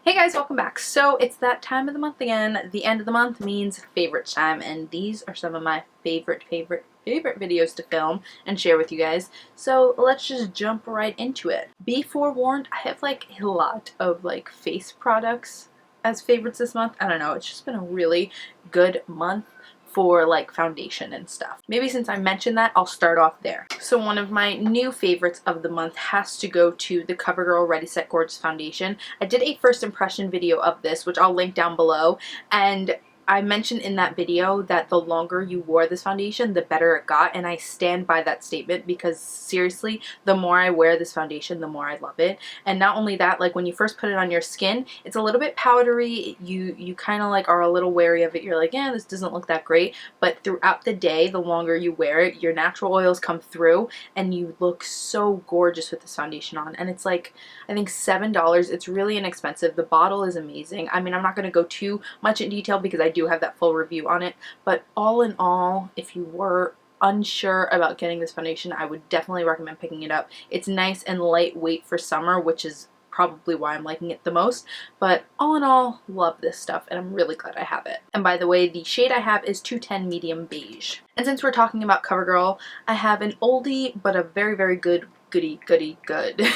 Hey guys, welcome back. So it's that time of the month again. The end of the month means favorite time, and these are some of my favorite videos to film and share with you guys. So let's just jump right into it. Be forewarned, I have like a lot of like face products as favorites this month. I don't know, it's just been a really good month for like foundation and stuff. Maybe since I mentioned that, I'll start off there. So one of my new favorites of the month has to go to the CoverGirl Ready Set Gorgeous foundation. I did a first impression video of this, which I'll link down below, and I mentioned in that video that the longer you wore this foundation, the better it got, and I stand by that statement because seriously, the more I wear this foundation, the more I love it. And not only that, like when you first put it on your skin, it's a little bit powdery. You kind of like are a little wary of it. You're like, yeah, this doesn't look that great. But throughout the day, the longer you wear it, your natural oils come through and you look so gorgeous with this foundation on. And it's like, I think $7. It's really inexpensive. The bottle is amazing. I mean, I'm not going to go too much in detail because I do have that full review on it, but all in all, if you were unsure about getting this foundation, I would definitely recommend picking it up. It's nice and lightweight for summer, which is probably why I'm liking it the most, but all in all, love this stuff and I'm really glad I have it. And by the way, the shade I have is 210 Medium Beige. And since we're talking about CoverGirl, I have an oldie but a very good good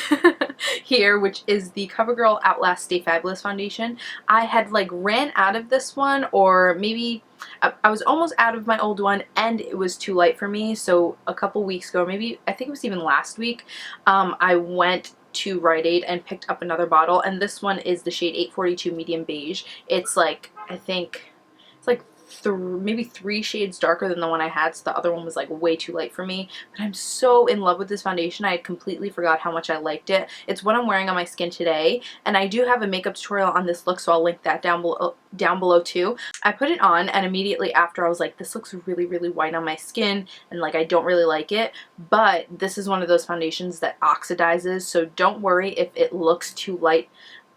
here, which is the CoverGirl Outlast Stay Fabulous foundation. I had like ran out of this one, or maybe I was almost out of my old one and it was too light for me. So a couple weeks ago, maybe I think it was even last week, I went to Rite Aid and picked up another bottle, and this one is the shade 842 Medium Beige. It's like, I think it's like maybe 3 shades darker than the one I had, so the other one was like way too light for me. But I'm so in love with this foundation. I had completely forgot how much I liked it. It's what I'm wearing on my skin today, and I do have a makeup tutorial on this look, so I'll link that down below too. I put it on and immediately after I was like, this looks really white on my skin and like I don't really like it, but this is one of those foundations that oxidizes, so don't worry if it looks too light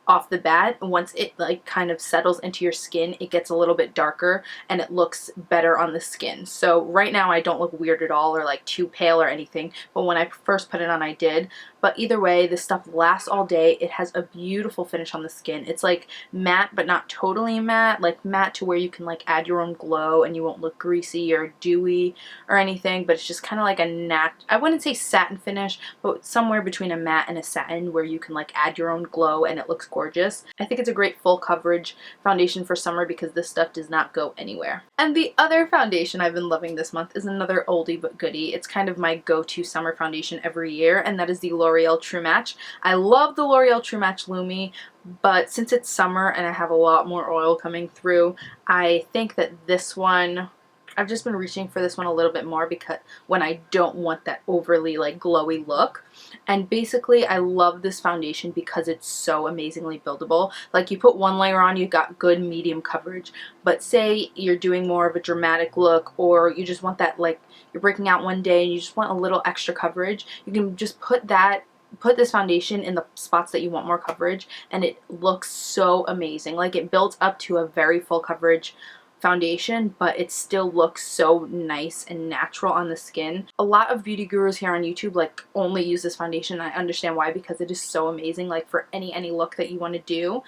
off the bat. Once it like kind of settles into your skin, it gets a little bit darker and it looks better on the skin. So right now I don't look weird at all or like too pale or anything, but when I first put it on I did. But either way, this stuff lasts all day. It has a beautiful finish on the skin. It's like matte but not totally matte, like matte to where you can like add your own glow and you won't look greasy or dewy or anything, but it's just kind of like a I wouldn't say satin finish, but somewhere between a matte and a satin where you can like add your own glow and it looks gorgeous. I think it's a great full coverage foundation for summer because this stuff does not go anywhere. And the other foundation I've been loving this month is another oldie but goodie. It's kind of my go-to summer foundation every year, and that is the L'Oreal True Match. I love the L'Oreal True Match Lumi, but since it's summer and I have a lot more oil coming through, I think that this one, I've just been reaching for this one a little bit more because when I don't want that overly like glowy look. And basically I love this foundation because it's so amazingly buildable. Like you put one layer on, you got good medium coverage, but say you're doing more of a dramatic look or you just want that, like you're breaking out one day and you just want a little extra coverage, you can just put this foundation in the spots that you want more coverage and it looks so amazing. Like it builds up to a very full coverage foundation, but it still looks so nice and natural on the skin. A lot of beauty gurus here on YouTube like only use this foundation. I understand why, because it is so amazing. Like for any look that you want to do,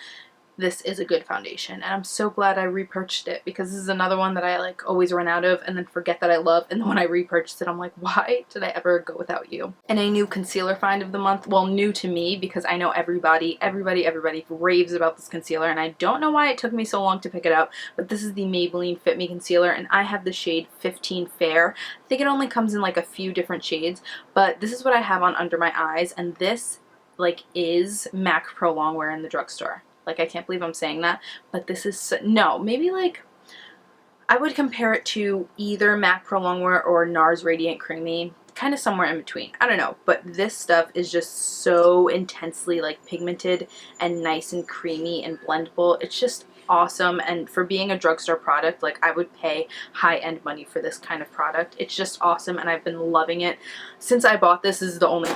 this is a good foundation, and I'm so glad I repurchased it because this is another one that I like always run out of and then forget that I love, and then when I repurchase it I'm like, why did I ever go without you? And a new concealer find of the month, well, new to me because I know everybody raves about this concealer and I don't know why it took me so long to pick it up, but this is the Maybelline Fit Me concealer and I have the shade 15 Fair. I think it only comes in like a few different shades, but this is what I have on under my eyes, and this like is MAC Pro Longwear in the drugstore. Like, I can't believe I'm saying that, but this is, no, maybe like, I would compare it to either MAC Pro Longwear or NARS Radiant Creamy, kind of somewhere in between. I don't know, but this stuff is just so intensely like pigmented and nice and creamy and blendable. It's just awesome, and for being a drugstore product, like I would pay high-end money for this kind of product. It's just awesome, and I've been loving it. Since I bought this, this is the only...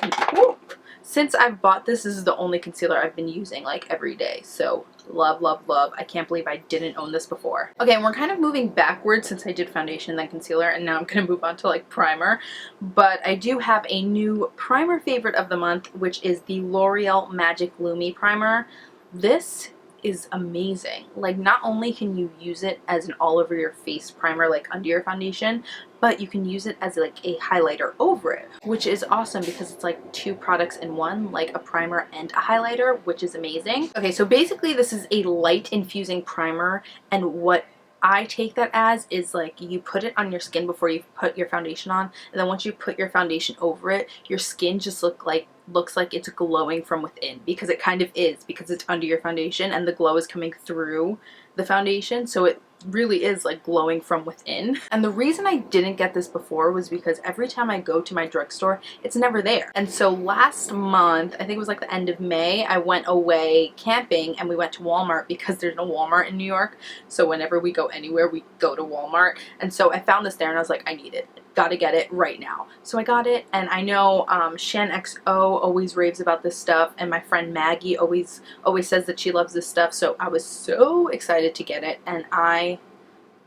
Since I've bought this, this is the only concealer I've been using like every day. So love, love, love. I can't believe I didn't own this before. Okay, and we're kind of moving backwards since I did foundation then concealer, and now I'm going to move on to like primer. But I do have a new primer favorite of the month, which is the L'Oreal Magic Lumi Primer. This is amazing. Like, not only can you use it as an all over your face primer, like under your foundation, but you can use it as like a highlighter over it, which is awesome because it's like 2 products in one, like a primer and a highlighter, which is amazing. Okay, so basically this is a light infusing primer, and what I take that as is like you put it on your skin before you put your foundation on, and then once you put your foundation over it, your skin just looks like it's glowing from within, because it kind of is, because it's under your foundation and the glow is coming through the foundation, so it really is like glowing from within. And the reason I didn't get this before was because every time I go to my drugstore, it's never there. And so last month, I think it was like the end of May, I went away camping and we went to Walmart because there's no Walmart in New York. So whenever we go anywhere, we go to Walmart. And so I found this there and I was like, I need it. Gotta get it right now. So I got it, and I know Shan XO always raves about this stuff, and my friend Maggie always says that she loves this stuff, so I was so excited to get it, and I'm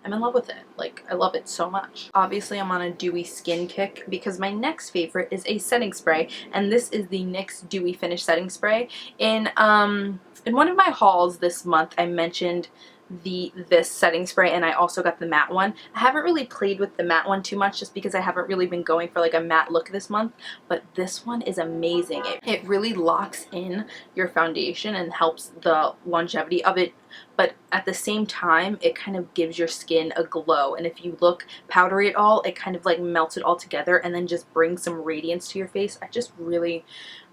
in love with it. Like, I love it so much. Obviously, I'm on a dewy skin kick because my next favorite is a setting spray, and this is the NYX Dewy Finish Setting Spray. In one of my hauls this month, I mentioned this setting spray, and I also got the matte one. I haven't really played with the matte one too much just because I haven't really been going for like a matte look this month, but this one is amazing. It really locks in your foundation and helps the longevity of it, but at the same time it kind of gives your skin a glow, and if you look powdery at all, it kind of like melts it all together and then just brings some radiance to your face. I just really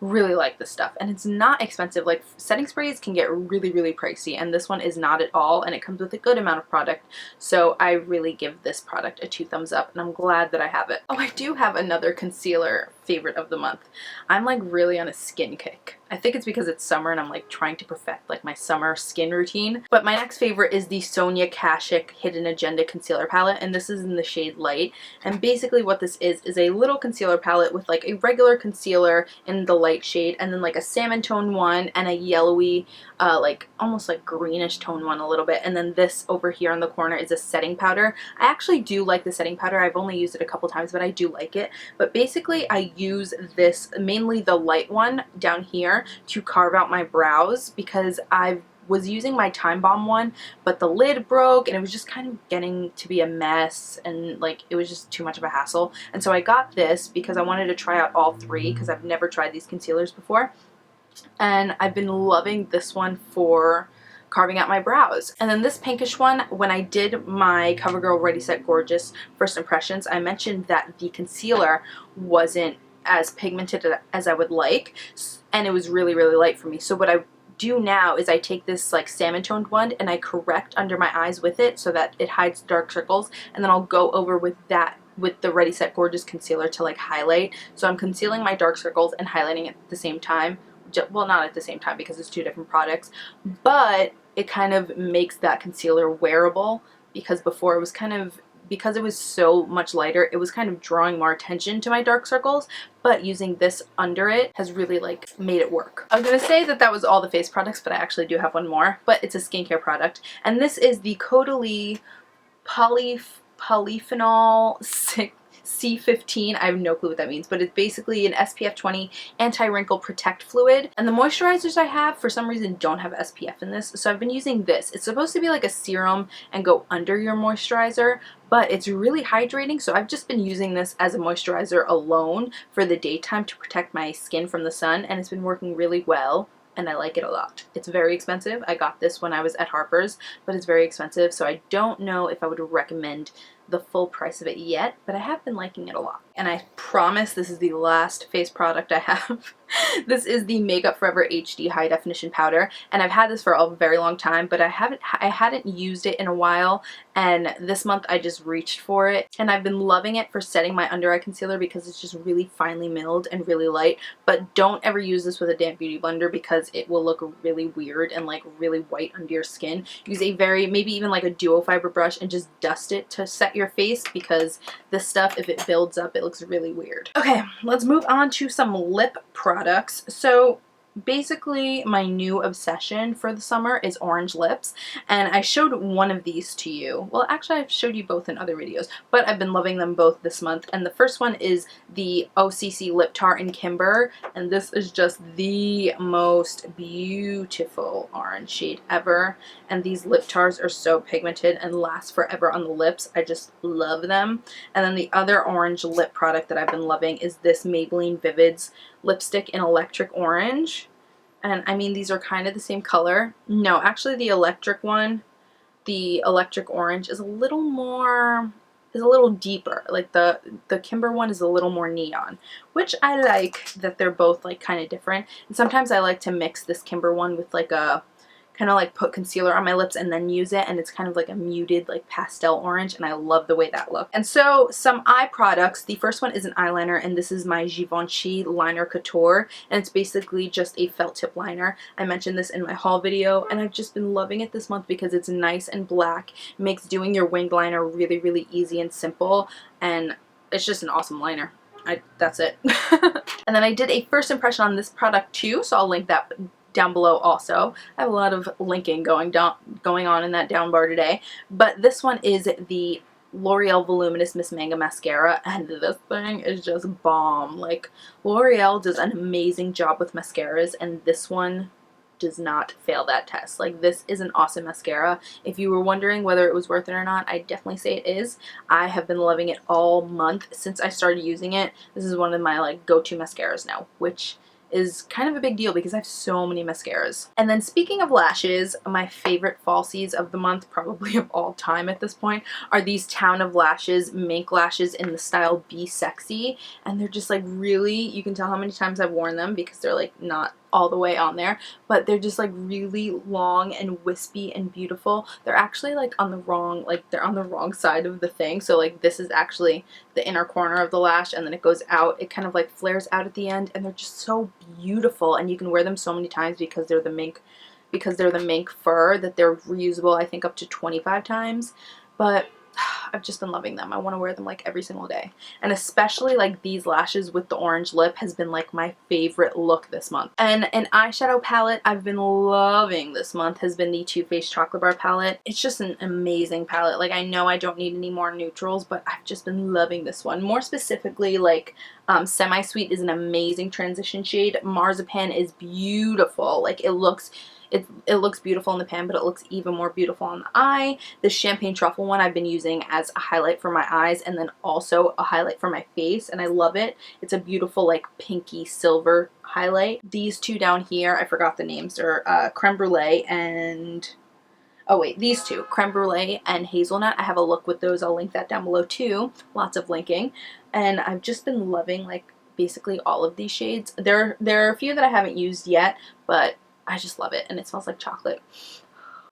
like this stuff, and it's not expensive. Like, setting sprays can get really pricey, and this one is not at all, and it comes with a good amount of product, so I really give this product a 2 thumbs up, and I'm glad that I have it. Oh, I do have another concealer favorite of the month. I'm like really on a skin kick. I think it's because it's summer and I'm like trying to perfect like my summer skin routine. But my next favorite is the Sonia Kashuk Hidden Agenda Concealer Palette, and this is in the shade Light. And basically what this is a little concealer palette with like a regular concealer in the light shade, and then like a salmon tone one and a yellowy, like almost like greenish tone one a little bit. And then this over here in the corner is a setting powder. I actually do like the setting powder. I've only used it a couple times, but I do like it. But basically I use this, mainly the light one down here, to carve out my brows because I was using my Time Bomb one, but the lid broke and it was just kind of getting to be a mess, and like it was just too much of a hassle. And so I got this because I wanted to try out all 3 because I've never tried these concealers before, and I've been loving this one for carving out my brows. And then this pinkish one, when I did my CoverGirl Ready Set Gorgeous first impressions, I mentioned that the concealer wasn't as pigmented as I would like, and it was really light for me. So what I do now is I take this like salmon toned one and I correct under my eyes with it so that it hides dark circles, and then I'll go over with the Ready Set Gorgeous concealer to like highlight. So I'm concealing my dark circles and highlighting at the same time. Well, not at the same time because it's 2 different products, but it kind of makes that concealer wearable, because before it was kind of, because it was so much lighter, it was kind of drawing more attention to my dark circles, but using this under it has really like made it work. I was gonna say that was all the face products, but I actually do have one more, but it's a skincare product, and this is the Caudalie Polyphenol C15. I have no clue what that means, but it's basically an SPF 20 anti-wrinkle protect fluid. And the moisturizers I have for some reason don't have SPF in this, so I've been using this. It's supposed to be like a serum and go under your moisturizer, but it's really hydrating, so I've just been using this as a moisturizer alone for the daytime to protect my skin from the sun, and it's been working really well. And I like it a lot. It's very expensive. I got this when I was at Harper's, but it's very expensive, so I don't know if I would recommend the full price of it yet, but I have been liking it a lot. And I promise this is the last face product I have. This is the Makeup Forever HD High Definition Powder, and I've had this for a very long time, but I hadn't used it in a while, and this month I just reached for it, and I've been loving it for setting my under eye concealer because it's just really finely milled and really light. But don't ever use this with a damp beauty blender because it will look really weird and like really white under your skin. Use a maybe even like a duo fiber brush and just dust it to set your face, because this stuff, if it builds up, it looks really weird. Okay, let's move on to some lip products. So basically my new obsession for the summer is orange lips, and I showed one of these to you. Well, actually I've showed you both in other videos, but I've been loving them both this month. And the first one is the OCC Lip Tart in Kimber, and this is just the most beautiful orange shade ever. And these lip tarts are so pigmented and last forever on the lips. I just love them. And then the other orange lip product that I've been loving is this Maybelline Vivids lipstick in electric orange. And I mean, these are kind of the same color. No, actually the electric one, the electric orange, is a little more, is a little deeper. Like the Kimber one is a little more neon, which I like that they're both like kind of different. And sometimes I like to mix this Kimber one with like a, kind of like put concealer on my lips and then use it, and it's kind of like a muted like pastel orange, and I love the way that looks. And so some eye products, the first one is an eyeliner, and this is my Givenchy Liner Couture, and it's basically just a felt tip liner. I mentioned this in my haul video, and I've just been loving it this month because it's nice and black. It makes doing your winged liner really, really easy and simple, and it's just an awesome liner. That's it. And then I did a first impression on this product too, so I'll link that down below also. I have a lot of linking going on in that down bar today. But this one is the L'Oreal Voluminous Miss Manga Mascara, and this thing is just bomb. Like, L'Oreal does an amazing job with mascaras, and this one does not fail that test. Like, this is an awesome mascara. If you were wondering whether it was worth it or not, I definitely say it is. I have been loving it all month since I started using it. This is one of my like go-to mascaras now, which is kind of a big deal because I have so many mascaras. And then speaking of lashes, my favorite falsies of the month, probably of all time at this point, are these Town of Lashes mink lashes in the style Be Sexy. And they're just like really, you can tell how many times I've worn them because they're like not all the way on there, but they're just like really long and wispy and beautiful. They're actually like on the wrong, like they're on the wrong side of the thing. So like this is actually the inner corner of the lash, and then it goes out. It kind of like flares out at the end, and they're just so beautiful. And you can wear them so many times because they're the mink fur, that they're reusable, I think up to 25 times. But I've just been loving them. I want to wear them like every single day. And especially like these lashes with the orange lip has been like my favorite look this month. And an eyeshadow palette I've been loving this month has been the Too Faced Chocolate Bar palette. It's just an amazing palette. Like, I know I don't need any more neutrals, but I've just been loving this one. More specifically, like Semi-Sweet is an amazing transition shade. Marzipan is beautiful. Like, it looks beautiful in the pan, but it looks even more beautiful on the eye. The Champagne Truffle one I've been using as a highlight for my eyes, and then also a highlight for my face, and I love it. It's a beautiful like pinky silver highlight. These two down here, I forgot the names, they're Creme Brulee and, oh wait, these two, Creme Brulee and Hazelnut. I have a look with those. I'll link that down below too. Lots of linking. And I've just been loving like basically all of these shades. There are a few that I haven't used yet, but I just love it, and it smells like chocolate.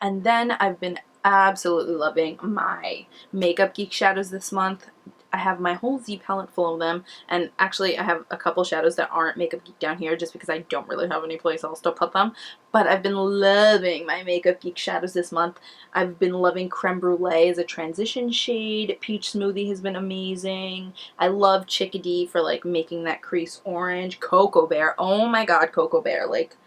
And then I've been absolutely loving my Makeup Geek shadows this month. I have my whole Z palette full of them, and actually I have a couple shadows that aren't Makeup Geek down here just because I don't really have any place else to put them. But I've been loving my Makeup Geek shadows this month. I've been loving Creme Brulee as a transition shade. Peach Smoothie has been amazing. I love Chickadee for like making that crease orange. Cocoa Bear, oh my god, Cocoa Bear, like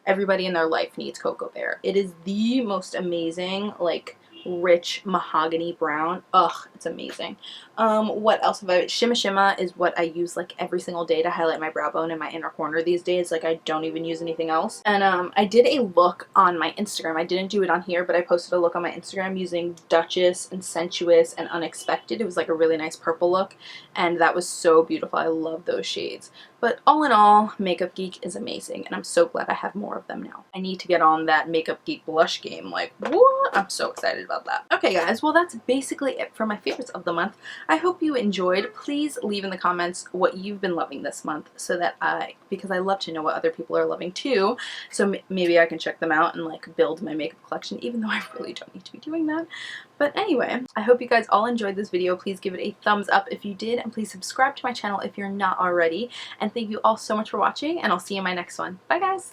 everybody in their life needs Cocoa Bear. It is the most amazing, like, rich mahogany brown. Ugh, it's amazing. What else have I? Shimma Shimma is what I use like every single day to highlight my brow bone in my inner corner these days. Like, I don't even use anything else. And I did a look on my Instagram. I didn't do it on here, but I posted a look on my Instagram using Duchess and Sensuous and Unexpected. It was like a really nice purple look, and that was so beautiful. I love those shades. But all in all, Makeup Geek is amazing, and I'm so glad I have more of them now. I need to get on that Makeup Geek blush game. Like, what? I'm so excited about that. Okay, guys, well, that's basically it for my favorites of the month. I hope you enjoyed. Please leave in the comments what you've been loving this month, so that because I love to know what other people are loving too, so maybe I can check them out and like build my makeup collection, even though I really don't need to be doing that. But anyway, I hope you guys all enjoyed this video. Please give it a thumbs up if you did, and please subscribe to my channel if you're not already. And thank you all so much for watching, and I'll see you in my next one. Bye, guys!